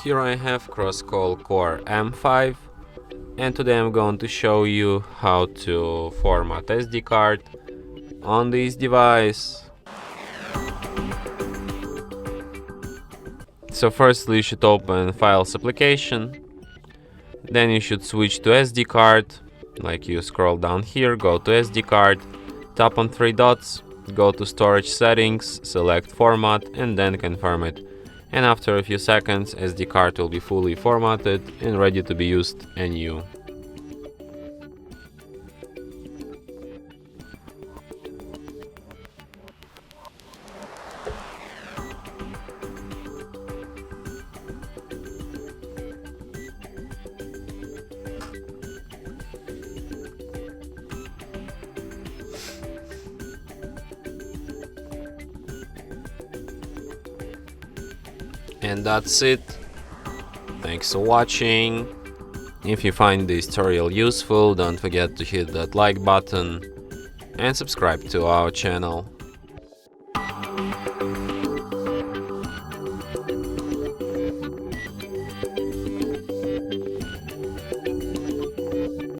Here I have Crosscall Core M5, and today I'm going to show you how to format SD card on this device. So firstly you should open Files application, then you should switch to SD card, like you scroll down here, go to SD card, tap on three dots, go to storage settings, select format and then confirm it. And after a few seconds SD card will be fully formatted and ready to be used anew. And that's it. Thanks for watching. If you find this tutorial useful, don't forget to hit that like button and subscribe to our channel.